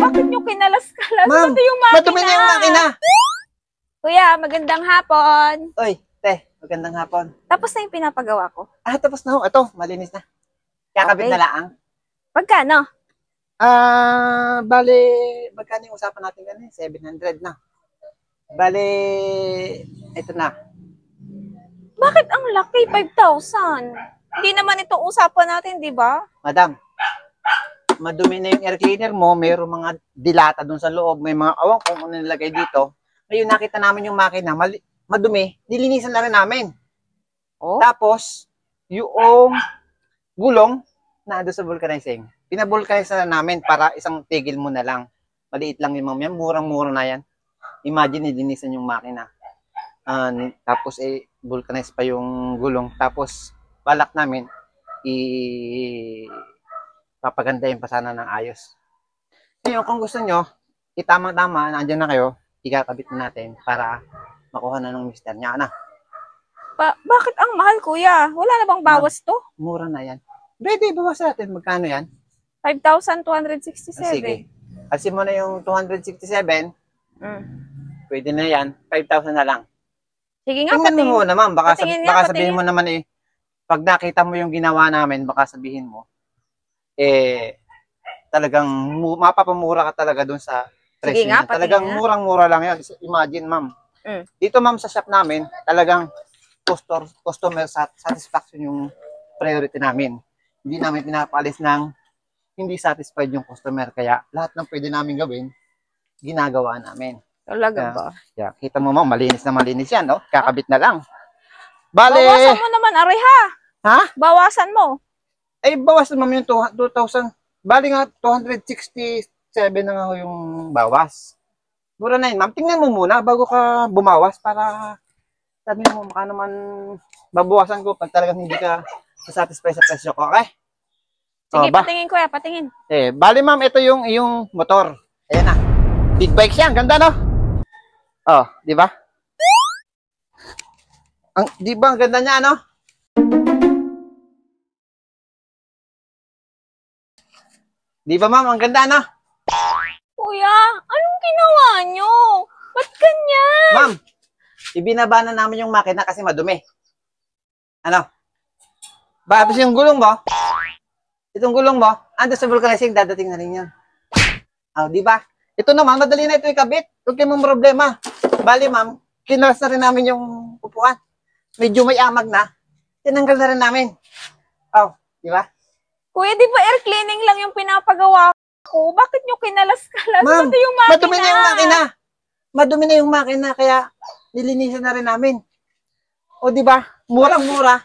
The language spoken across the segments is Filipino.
Bakit nyo kinalas-kalas? Ma'am, Ito yung makina. madumi na yung makina. Kuya, magandang hapon. Oy, te, magandang hapon. Tapos na yung pinapagawa ko. Tapos na ho. Ito, malinis na. Kakabit Okay. na laang. Pagkano? Bale, magkano yung usapan natin ganun? 700 na. Bale, ito na. Bakit ang laki? 5,000. Hindi naman ito usapan natin, di ba? Madam, madumi na yung air cleaner mo. Mayroong mga dilata dun sa loob. May mga awang kung ano nilagay dito. Ngayon, nakita namin yung makina. Madumi. Nilinisan na rin namin. Oh? Tapos, yung gulong na doon sa vulcanizing. Pinavulcanize na namin para isang tigil mo na lang. Maliit lang yung mamaya. Murang-mura na yan. Imagine, nilinisan yung makina. Tapos, vulcanize pa yung gulong. Tapos, balak namin, papagandahin pa sana ng ayos. Ngayon, kung gusto nyo, itamang-tama, nandiyan na kayo, ikakabit natin para makuha na ng mister niya. Ano? Bakit ang mahal, kuya? Wala na bang bawas to? Mura na yan. Pwede, bawas natin. Magkano yan? 5,267. Sige. Kasi mo na yung 267, pwede na yan. 5,000 na lang. Sige nga, Tingnan mo muna, ma'am. Baka sabihin patingin. mo naman pag nakita mo yung ginawa namin, baka sabihin mo, talagang mapapamura ka talaga dun sa presyo. Sige nga, niya. Talagang murang-mura lang yan. Imagine, ma'am. Dito, ma'am, sa shop namin, talagang customer satisfaction yung priority namin. Hindi namin pinapaalis ng hindi satisfied yung customer. Kaya lahat ng pwede namin gawin, ginagawa namin. Talaga ba? Yeah, kita mo, ma'am, malinis na malinis yan, no? Kakabit na lang. Bale, bawasan mo naman, Ari, ha? Ha? Bawasan mo. Bawasan, ma'am, yung 2,000. Bali nga, 267 na nga ho yung bawas. Mura na yun, ma'am. Tingnan mo muna bago ka bumawas para sabi mo, baka naman babawasan ko pag talagang hindi ka satisfied sa presyo ko, okay? Sige, patingin, kuya, patingin. Bali, ma'am, ito yung motor. Ayan na. Big bike siya. Ang ganda, no? Oh, di ba? Di ba ang ganda niya, no? Di ba, ma'am? Ang ganda, no? Kuya, anong ginawa nyo? Ba't ganyan? Ma'am, ibinaba na namin yung makina kasi madumi. Ano? Tapos yung gulong mo, itong gulong mo, ando sa vulcanizing, dadating na rin yan. Di ba? Ito naman, madali na ito ikabit. Huwag kayong problema. Bali, ma'am, kinalas na rin namin yung upuan. Medyo may amag na. Tinanggal na rin namin. Di ba? Kuya, di ba air cleaning lang yung pinapagawa ko? Bakit nyo kinalas-kalas? Ma'am, Ito yung makina. madumi na yung makina. Madumi na yung makina, kaya nilinisan na rin namin. O, di ba? Murang-mura.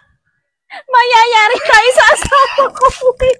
Mayayari tayo sa asawa ko, kuya.